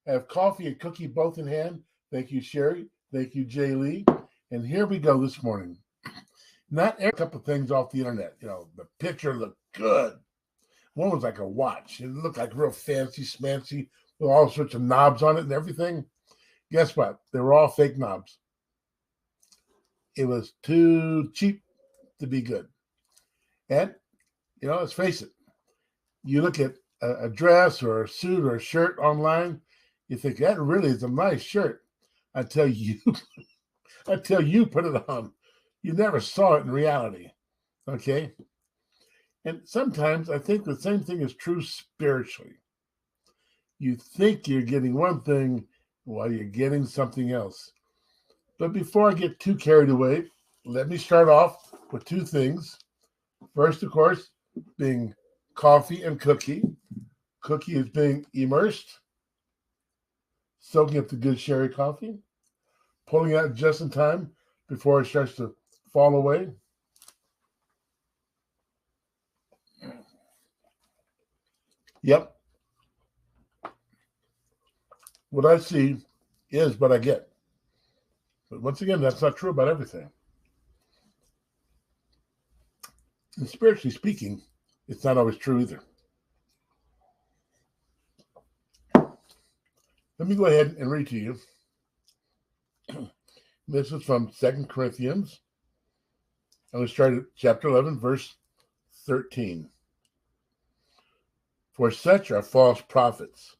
I have coffee and cookie both in hand. Thank you, Sherry. Thank you, Jay Lee. And here we go this morning. Not every couple of things off the internet. The picture looked good. One was like a watch. It looked like real fancy, smancy, with all sorts of knobs on it and everything. Guess what? They were all fake knobs. It was too cheap to be good. And, let's face it. You look at a dress or a suit or a shirt online, you think that really is a nice shirt. Until you put it on. You never saw it in reality. Okay? And sometimes I think the same thing is true spiritually. You think you're getting one thing while you're getting something else. But before I get too carried away, let me start off with two things. First, of course, being coffee and cookie. Cookie is being immersed, soaking up the good sherry coffee, pulling out just in time before it starts to fall away. Yep. What I see is what I get. But once again, that's not true about everything. And spiritually speaking, it's not always true either. Let me go ahead and read to you. This is from 2 Corinthians. I'm going to start at chapter 11, verse 13. For such are false prophets,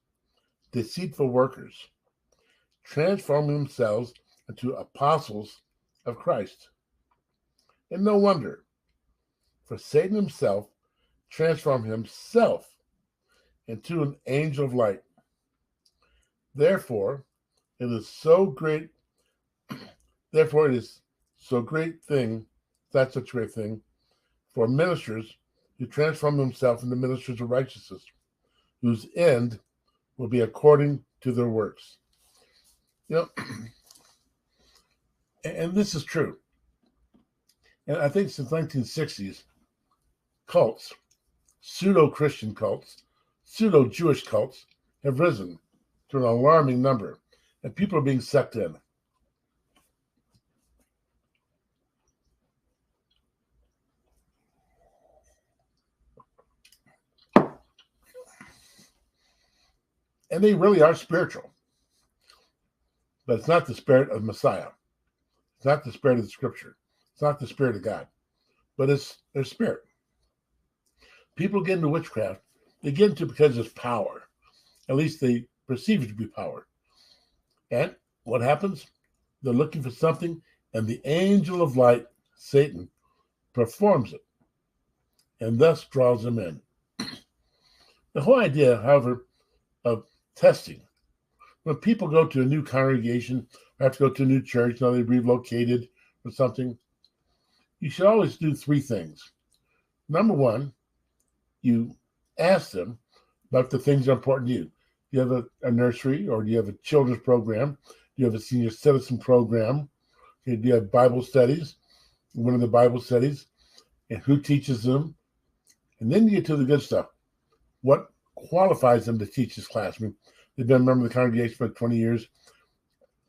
deceitful workers, transforming themselves into apostles of Christ. And no wonder, for Satan himself transformed himself into an angel of light. Therefore, it is so great for ministers who transform themselves into ministers of righteousness, whose end will be according to their works. And this is true. And I think since 1960s, cults, pseudo-Christian cults, pseudo-Jewish cults have risen to an alarming number, and people are being sucked in. And they really are spiritual. But it's not the spirit of Messiah. It's not the spirit of the Scripture. It's not the spirit of God. But it's their spirit. People get into witchcraft. They get into it because it's power. At least they perceive it to be power. And what happens? They're looking for something, and the angel of light, Satan, performs it, and thus draws them in. The whole idea, however, of testing. When people go to a new congregation or have to go to a new church, now they've relocated or something, you should always do three things. Number one, you ask them about the things that are important to you. Do you have a nursery, or do you have a children's program? Do you have a senior citizen program? Do you have Bible studies? One of the Bible studies, and who teaches them? And then you get to the good stuff. What qualifies them to teach this class? I mean, they've been a member of the congregation for 20 years.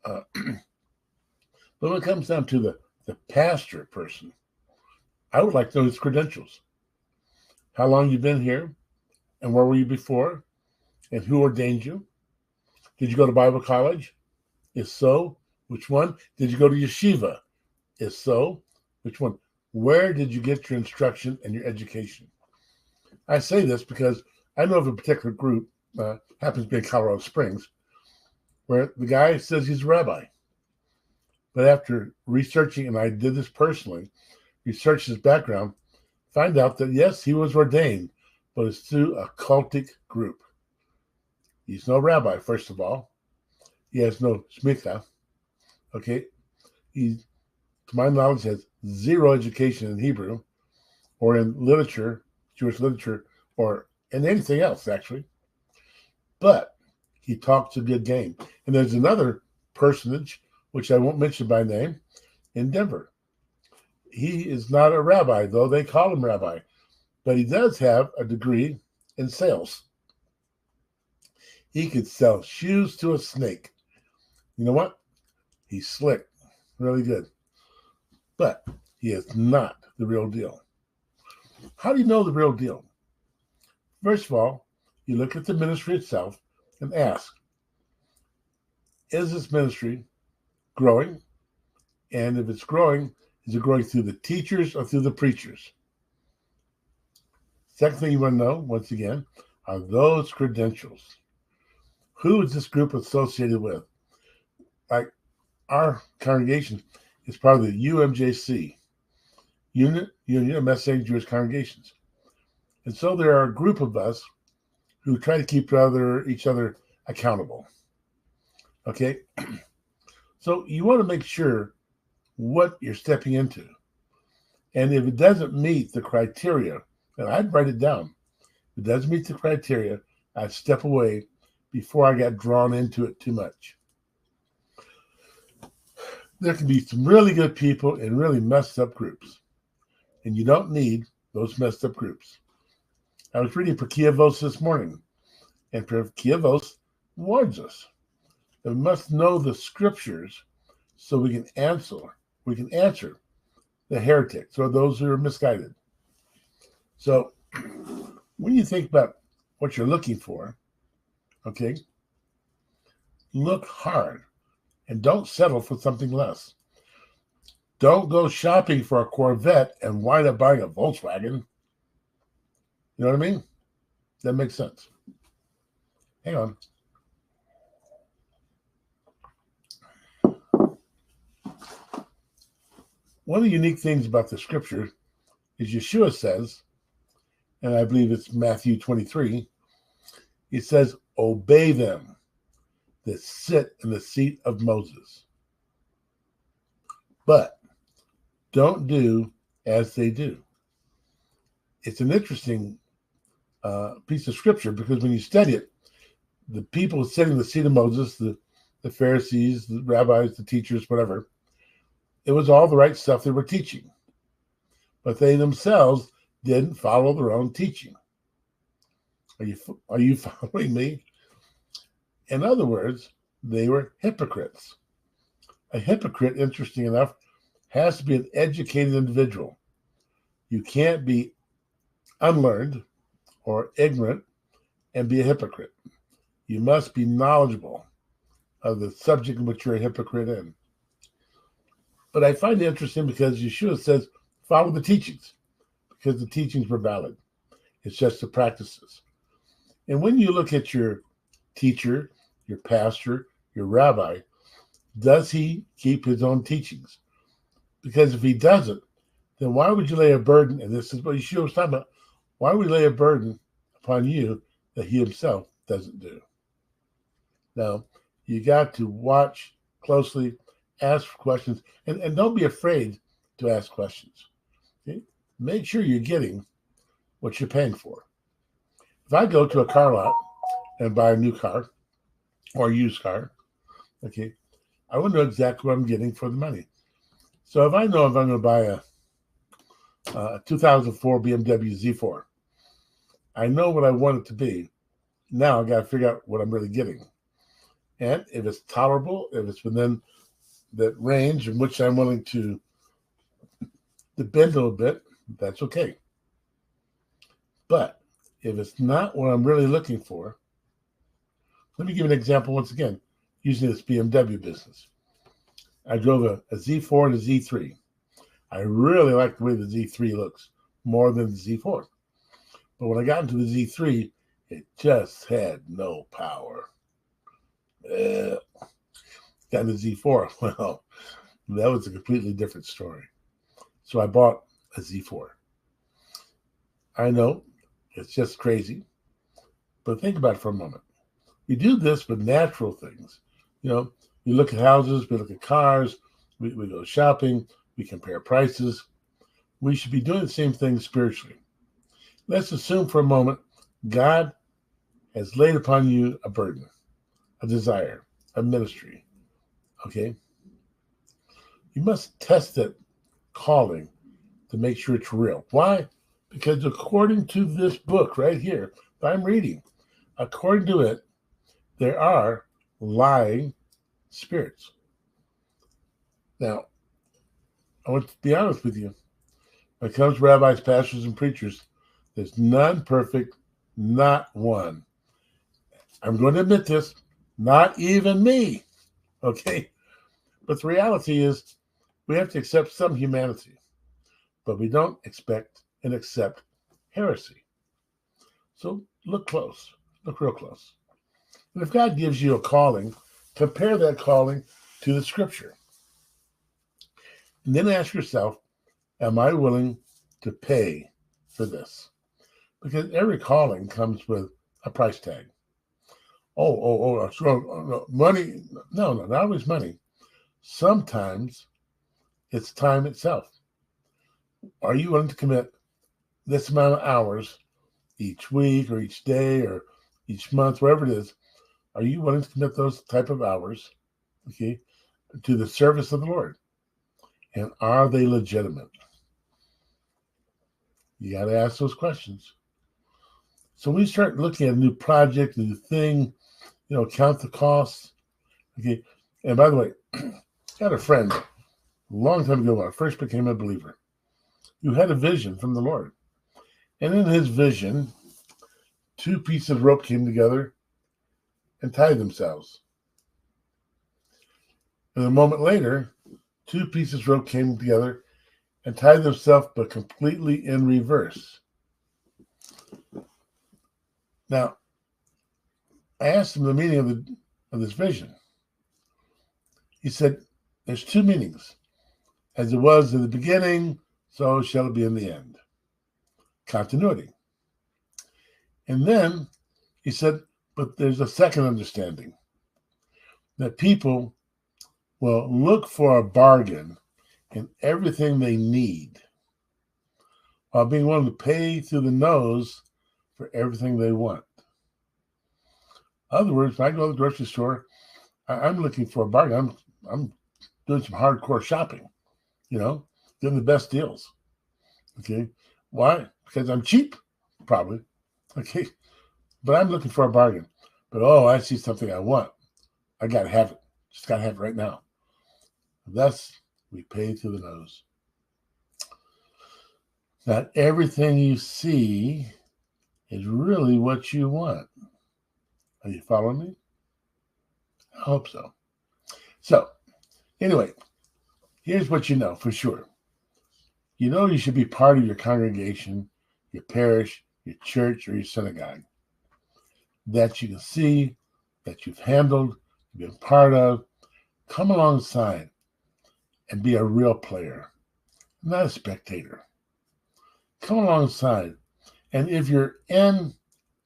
But when it comes down to the pastor person, I would like to know his credentials. How long you've been here, and where were you before, and who ordained you? Did you go to Bible college? If so, which one? Did you go to yeshiva? If so, which one? Where did you get your instruction and your education? I say this because I know of a particular group, happens to be in Colorado Springs, where the guy says he's a rabbi. But after researching, and I did this personally, research his background, find out that yes, he was ordained, but it's through a cultic group. He's no rabbi, first of all. He has no smicha. Okay? He, to my knowledge, has zero education in Hebrew or in literature, Jewish literature, or in anything else, actually. But he talks a good game. And there's another personage, which I won't mention by name, in Denver. He is not a rabbi, though they call him rabbi, but he does have a degree in sales. He could sell shoes to a snake. You know what? He's slick, really good. But he is not the real deal. How do you know the real deal? First of all, you look at the ministry itself and ask, is this ministry growing? And if it's growing, is it growing through the teachers or through the preachers? Second thing you want to know, once again, are those credentials. Who is this group associated with? Like our congregation is part of the UMJC, Union of Messianic Jewish Congregations. And so there are a group of us who try to keep each other accountable. Okay? So you want to make sure what you're stepping into. And if it doesn't meet the criteria, and I'd write it down. If it doesn't meet the criteria, I'd step away before I got drawn into it too much. There can be some really good people in really messed up groups. And you don't need those messed up groups. I was reading Perkiavos this morning, and Perkiavos warns us that we must know the scriptures so we can answer the heretics or those who are misguided. So when you think about what you're looking for, okay, look hard and don't settle for something less. Don't go shopping for a Corvette and wind up buying a Volkswagen. You know what I mean? That makes sense. Hang on. One of the unique things about the scripture is Yeshua says, and I believe it's Matthew 23, he says, obey them that sit in the seat of Moses. But don't do as they do. It's an interesting piece of scripture because when you study it, the people sitting in the seat of Moses, the Pharisees, the rabbis, the teachers, whatever, it was all the right stuff they were teaching. But they themselves didn't follow their own teaching. Are you following me? In other words, they were hypocrites. A hypocrite, interesting enough, has to be an educated individual. You can't be unlearned or ignorant and be a hypocrite. You must be knowledgeable of the subject in which you're a hypocrite in. But I find it interesting because Yeshua says, follow the teachings, because the teachings were valid. It's just the practices. And when you look at your teacher, your pastor, your rabbi, does he keep his own teachings? Because if he doesn't, then why would you lay a burden, and this is what Yeshua was talking about, why would he lay a burden upon you that he himself doesn't do? Now, you got to watch closely, ask questions, and don't be afraid to ask questions. Okay? Make sure you're getting what you're paying for. If I go to a car lot and buy a new car or a used car, okay, I want to know exactly what I'm getting for the money. So if I know if I'm going to buy a 2004 BMW Z4, I know what I want it to be. Now I got to figure out what I'm really getting. And if it's tolerable, if it's within that range in which I'm willing to bend a little bit, that's okay. But if it's not what I'm really looking for, let me give an example once again, using this BMW business. I drove a Z4 and a Z3. I really like the way the Z3 looks more than the Z4. But when I got into the Z3, it just had no power. Got the Z4. Well, that was a completely different story. So I bought a Z4. I know it's just crazy, but think about it for a moment. We do this with natural things. You know, we look at houses, we look at cars, we go shopping, we compare prices. We should be doing the same thing spiritually. Let's assume for a moment God has laid upon you a burden, a desire, a ministry. Okay? You must test that calling to make sure it's real. Why? Because according to this book right here that I'm reading, according to it, there are lying spirits. Now, I want to be honest with you. When it comes to rabbis, pastors, and preachers, there's none perfect, not one. I'm going to admit this, not even me, okay? But the reality is we have to accept some humanity, but we don't expect and accept heresy. So look close, look real close. And if God gives you a calling, compare that calling to the scripture. And then ask yourself, am I willing to pay for this? Because every calling comes with a price tag. So money. No, not always money. Sometimes it's time itself. Are you willing to commit this amount of hours each week or each day or each month, wherever it is? Are you willing to commit those type of hours, okay, to the service of the Lord? And are they legitimate? You got to ask those questions. So when we start looking at a new project, a new thing, count the costs. Okay. And by the way, I had a friend a long time ago when I first became a believer who had a vision from the Lord. And in his vision, 2 pieces of rope came together and tied themselves. And a moment later, 2 pieces of rope came together and tied themselves, but completely in reverse. Now, I asked him the meaning of this vision. He said, there's 2 meanings. As it was in the beginning, so shall it be in the end. Continuity. And then he said, but there's a second understanding, that people will look for a bargain in everything they need while being willing to pay through the nose for everything they want. In other words, when I go to the grocery store, I'm looking for a bargain. I'm doing some hardcore shopping, getting the best deals. Okay. Why? Because I'm cheap? Probably. Okay. But I'm looking for a bargain. But, I see something I want. I got to have it. Just got to have it right now. Thus, we pay through the nose. Not everything you see is really what you want. Are you following me? I hope so. So, anyway, here's what you know for sure. You should be part of your congregation, your parish, your church, or your synagogue. That you can see, that you've handled, you've been part of. Come alongside and be a real player, not a spectator. Come alongside. And if you're in,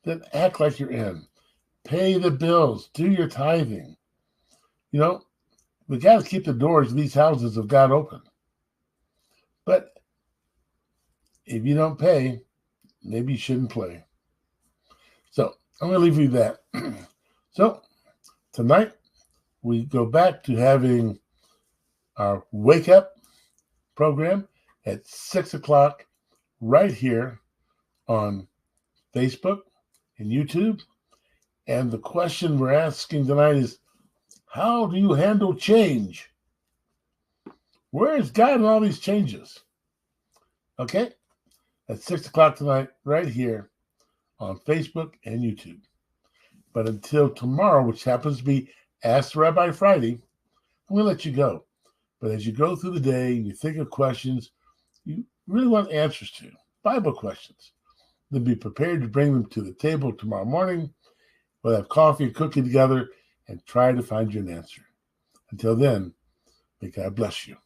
then act like you're in. Pay the bills. Do your tithing. We got to keep the doors of these houses of God open. But if you don't pay, maybe you shouldn't play. So I'm going to leave you that. So tonight we go back to having our Wake Up program at 6 o'clock right here on Facebook and YouTube. And the question we're asking tonight is, how do you handle change? Where is God in all these changes? Okay? At 6 o'clock tonight, right here on Facebook and YouTube. But until tomorrow, which happens to be Ask the Rabbi Friday, I'm going to let you go. But as you go through the day and you think of questions you really want answers to, Bible questions, then be prepared to bring them to the table tomorrow morning. We'll have coffee and cookie together and try to find you an answer. Until then, may God bless you.